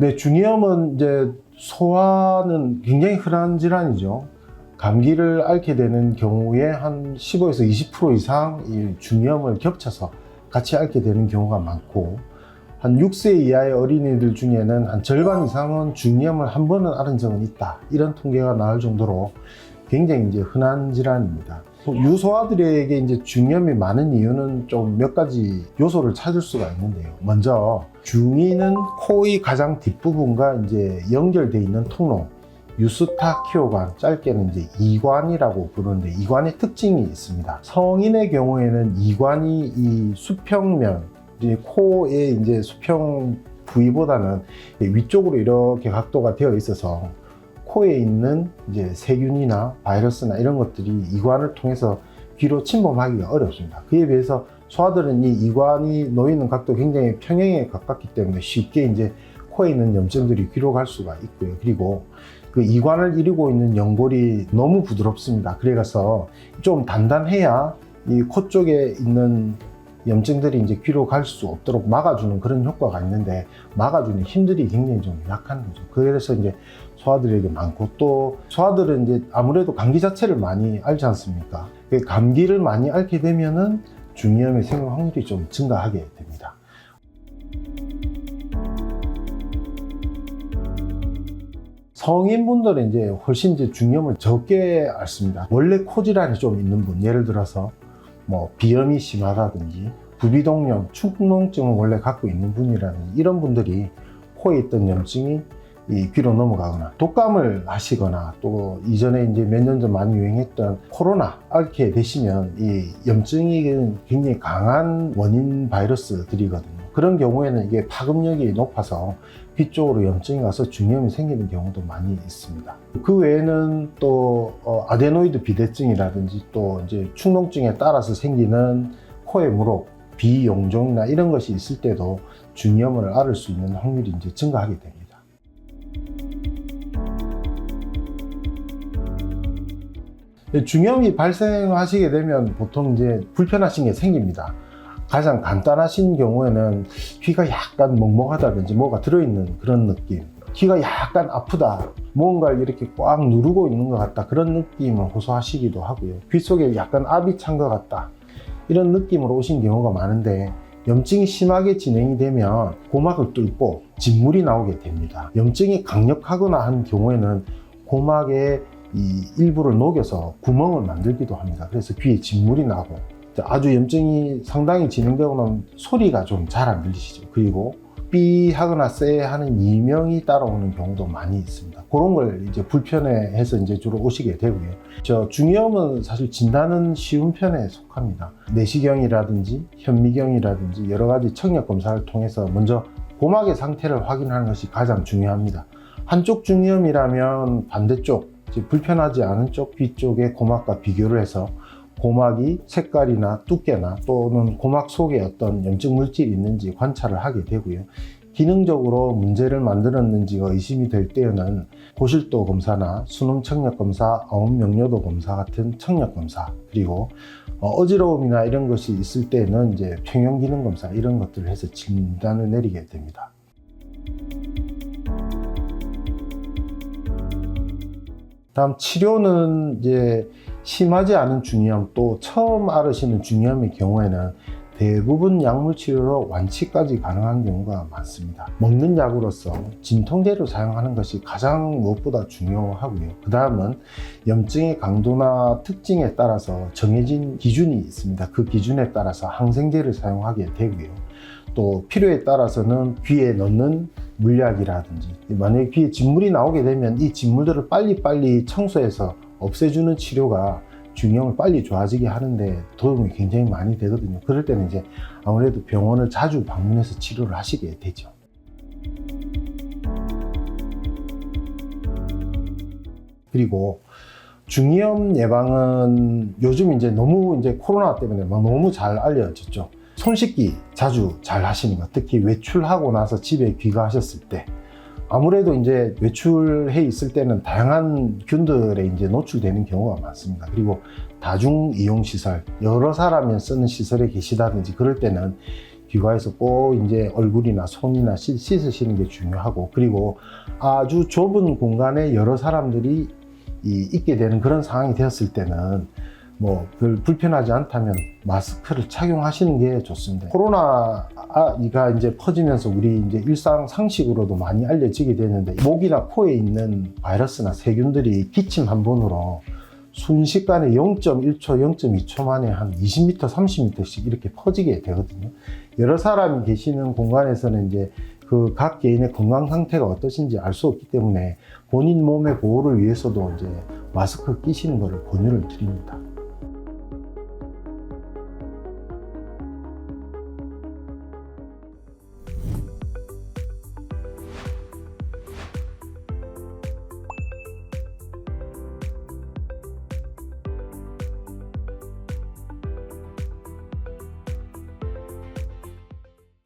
네, 중이염은 이제 소화는 굉장히 흔한 질환이죠. 감기를 앓게 되는 경우에 한 15에서 20% 이상 이 중이염을 겹쳐서 같이 앓게 되는 경우가 많고, 한 6세 이하의 어린이들 중에는 한 절반 이상은 중이염을 한 번은 앓은 적은 있다, 이런 통계가 나올 정도로 굉장히 이제 흔한 질환입니다. 유소아들에게 이제 중이염이 많은 이유는 좀 몇 가지 요소를 찾을 수가 있는데요. 먼저 중이는 코의 가장 뒷부분과 이제 연결되어 있는 통로, 유스타키오관, 짧게는 이제 이관이라고 부르는데, 이관의 특징이 있습니다. 성인의 경우에는 이관이 이 수평면, 이제 코의 이제 수평 부위보다는 위쪽으로 이렇게 각도가 되어 있어서 코에 있는 이제 세균이나 바이러스나 이런 것들이 이관을 통해서 귀로 침범하기가 어렵습니다. 그에 비해서 소아들은 이 이관이 놓이는 각도가 굉장히 평행에 가깝기 때문에 쉽게 이제 코에 있는 염증들이 귀로 갈 수가 있고요. 그리고 그 이관을 이루고 있는 연골이 너무 부드럽습니다. 그래서 좀 단단해야 이 코 쪽에 있는 염증들이 이제 귀로 갈 수 없도록 막아주는 그런 효과가 있는데, 막아주는 힘들이 굉장히 좀 약한 거죠. 그래서 이제 소아들에게 많고, 또 소아들은 이제 아무래도 감기 자체를 많이 앓지 않습니까? 감기를 많이 앓게 되면은 중이염이 생길 확률이 좀 증가하게 됩니다. 성인분들은 이제 훨씬 이제 중이염을 적게 앓습니다. 원래 코 질환이 좀 있는 분, 예를 들어서 뭐 비염이 심하다든지 부비동염, 축농증을 원래 갖고 있는 분이라든지, 이런 분들이 코에 있던 염증이 이 귀로 넘어가거나, 독감을 하시거나, 또 이전에 이제 몇 년 전 많이 유행했던 코로나 앓게 되시면 이 염증이 굉장히 강한 원인 바이러스들이거든요. 그런 경우에는 이게 파급력이 높아서 귀 쪽으로 염증이 가서 중이염이 생기는 경우도 많이 있습니다. 그 외에는 또 아데노이드 비대증이라든지, 또 이제 축농증에 따라서 생기는 코의 무록, 비용종이나 이런 것이 있을 때도 중이염을 앓을 수 있는 확률이 이제 증가하게 됩니다. 중이염이 발생하시게 되면 보통 이제 불편하신 게 생깁니다. 가장 간단하신 경우에는 귀가 약간 먹먹하다든지 뭐가 들어있는 그런 느낌, 귀가 약간 아프다, 뭔가를 이렇게 꽉 누르고 있는 것 같다, 그런 느낌을 호소하시기도 하고요. 귀 속에 약간 압이 찬 것 같다, 이런 느낌으로 오신 경우가 많은데, 염증이 심하게 진행이 되면 고막을 뚫고 진물이 나오게 됩니다. 염증이 강력하거나 한 경우에는 고막의 이 일부를 녹여서 구멍을 만들기도 합니다. 그래서 귀에 진물이 나고, 아주 염증이 상당히 진행되고 나면 소리가 좀 잘 안 들리시죠. 그리고 삐 하거나 쎄 하는 이명이 따라오는 경우도 많이 있습니다. 그런 걸 이제 불편해해서 이제 주로 오시게 되고요. 중이염은 사실 진단은 쉬운 편에 속합니다. 내시경이라든지 현미경이라든지 여러 가지 청력 검사를 통해서 먼저 고막의 상태를 확인하는 것이 가장 중요합니다. 한쪽 중이염이라면 반대쪽, 불편하지 않은 쪽 귀 쪽의 고막과 비교를 해서 고막이 색깔이나 두께나 또는 고막 속에 어떤 염증 물질이 있는지 관찰을 하게 되고요. 기능적으로 문제를 만들었는지가 의심이 될 때에는 고실도 검사나 수능 청력 검사, 어음명료도 검사 같은 청력 검사, 그리고 어지러움이나 이런 것이 있을 때는 이제 평형 기능 검사, 이런 것들을 해서 진단을 내리게 됩니다. 다음 치료는 이제 심하지 않은 중이염, 또 처음 앓으시는 중이염의 경우에는 대부분 약물 치료로 완치까지 가능한 경우가 많습니다. 먹는 약으로서 진통제를 사용하는 것이 가장 무엇보다 중요하고요. 그 다음은 염증의 강도나 특징에 따라서 정해진 기준이 있습니다. 그 기준에 따라서 항생제를 사용하게 되고요. 또 필요에 따라서는 귀에 넣는 물약이라든지, 만약에 귀에 진물이 나오게 되면 이 진물들을 빨리빨리 청소해서 없애주는 치료가 중이염을 빨리 좋아지게 하는데 도움이 굉장히 많이 되거든요. 그럴 때는 이제 아무래도 병원을 자주 방문해서 치료를 하시게 되죠. 그리고 중이염 예방은 요즘 이제 너무 이제 코로나 때문에 너무 잘 알려졌죠. 손 씻기 자주 잘 하시는 것, 특히 외출하고 나서 집에 귀가하셨을 때, 아무래도 이제 외출해 있을 때는 다양한 균들에 이제 노출되는 경우가 많습니다. 그리고 다중 이용 시설, 여러 사람이 쓰는 시설에 계시다든지 그럴 때는 귀가해서 꼭 이제 얼굴이나 손이나 씻으시는 게 중요하고, 그리고 아주 좁은 공간에 여러 사람들이 있게 되는 그런 상황이 되었을 때는 뭐 별 불편하지 않다면 마스크를 착용하시는 게 좋습니다. 코로나가 이제 퍼지면서 우리 이제 일상 상식으로도 많이 알려지게 되는데, 목이나 코에 있는 바이러스나 세균들이 기침 한 번으로 순식간에 0.1초, 0.2초 만에 한 20m, 30m씩 이렇게 퍼지게 되거든요. 여러 사람이 계시는 공간에서는 이제 그 각 개인의 건강 상태가 어떠신지 알 수 없기 때문에 본인 몸의 보호를 위해서도 이제 마스크 끼시는 것을 권유를 드립니다.